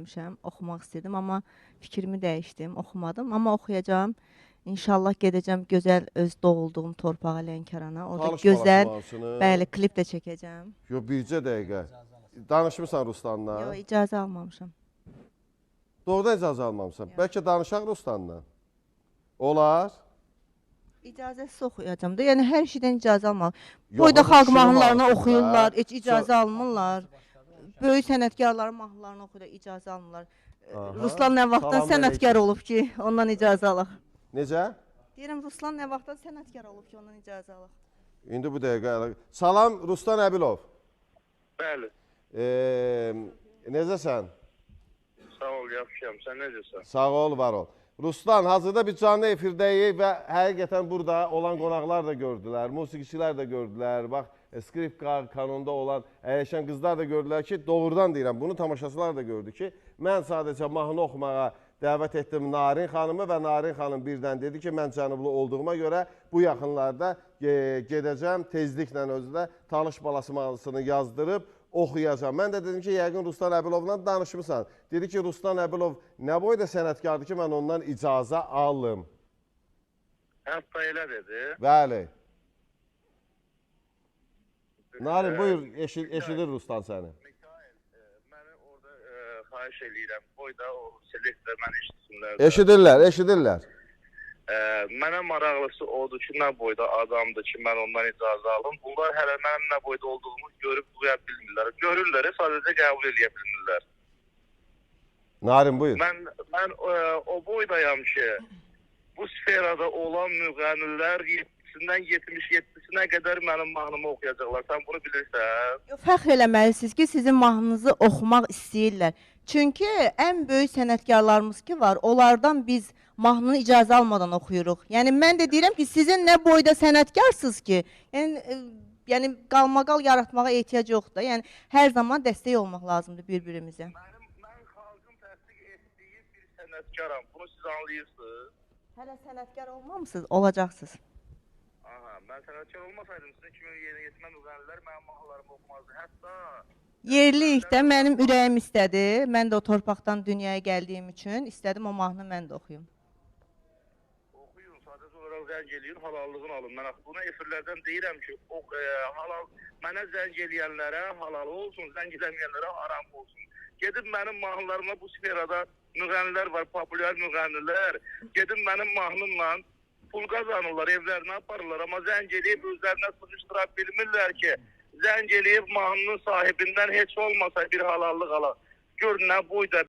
görməmişəm, oxumaq istədim, amma fikrimi dəyişdim, oxumadım, amma oxuyacağam. İnşallah gedəcəm gözəl öz doğulduğum torpağa Lənkərana. Orada Talış gözəl, balası bəli, klip də çəkəcəm. Yox, bircə dəqiqə. Danışmısan Ruslanla? Yox, icazə almamışam. Doğrudan icazə almamışsan. Bəlkə danışaq Ruslanla. Olar? İcazəsiz oxuyacağım da, yəni hər şeydən icazə almalı. Boyda xalq mahnılarını oxuyurlar, heç icazə almırlar. Böyük sənətkarların mahnılarını oxuyurlar, icazə almırlar. Ruslan nə vaxtdan sənətkar olub ki, ondan icazə alaq? Necə? Deyirəm, Ruslan nə vaxtdan sənətkar olub ki, ondan icazə alaq? İndi bu dəqiqə. Salam, Ruslan Əbilov. Bəli. Necəsən? Sağ ol, yaxşıyam. Sən necəsən? Sağ ol, var ol. Ruslan, hazırda biz canlı efirdəyik və həqiqətən burada olan qonaqlar da gördülər, musiqiçilər də gördülər, bax, skripka kanonda olan əyləşən qızlar da gördülər ki, doğrudan deyirəm, bunu tamaşaçılar da gördü ki, mən sadəcə mahnı oxumağa dəvət etdim Narin xanımı və Narin xanım birdən dedi ki, mən cənublu olduğuma görə bu yaxınlarda gedəcəm, tezliklə özü də Talış balası mahnısını yazdırıb, oxuyacam. Mən də dedim ki, yəqin Ruslan Əbilovla danışmısan. Dedi ki, Ruslan Əbilov nə boyda sənətkardır ki, mən ondan icazə alım. Hətta elə dedi. Bəli. Narin, buyur, eşidir Ruslan səni. Mikail, məni orada xahiş eləyirəm. Boyda o selektor məni işitsinlər. Eşidirlər. Mənə maraqlısı odur ki, nə boyda adamdır ki, mən ondan icazə alım. Bunlar hələ mənim nə boyda olduğumu görüb duya bilmirlər. Görürlər, sadəcə qəbul edə bilmirlər. Narin, buyur. Mən o boydayam ki, bu sferada olan müğənnilər 7-sindən 77-sinə qədər mənim mahnımı oxuyacaqlar. Sən bunu bilirsən? Fəxr eləməlisiniz ki, sizin mahnınızı oxumaq istəyirlər. Çünki ən böyük sənətkarlarımız ki var, onlardan biz mahnını icazə almadan oxuyuruq. Yəni, mən də deyirəm ki, sizin nə boyda sənətkarsınız ki, yəni qalmaqal yaratmağa ehtiyac yoxdur. Yəni, hər zaman dəstək olmaq lazımdır bir-birimizə. Mən xalqın təsdiq etdiyi bir sənətkaram. Bunu siz anlayırsınız. Hələ sənətkar olmamısınız, olacaqsınız. Aha, mən sənətkar olmasaydım, sizin kimi yeni yetmə müğənnilər mənim mahnılarımı oxumazdı. Hətta Yerlikdə mənim ürəyim istədi. Mən də o torpaqdan dünyaya gəldiyim üçün istədim o mahnını mən də oxuyum. Oxuyun, sadəcə olaraq zəng eləyin, halallığını alın. Mən buna efirlərdən deyirəm ki, mənə zəng eləyənlərə halal olsun, zəng eləməyənlərə haram olsun. Gedib mənim mahnılarıma bu sferada müğənnilər var, populyar müğənnilər. Gedib mənim mahnımla pul qazanırlar, evlərinə aparırlar. Amma zəng eləyib özlərinə sıxışdıra bilmirlər ki, zəng eləyib mahnının sahibindən heç olmasa bir halallıq alaq. Gör nə boyda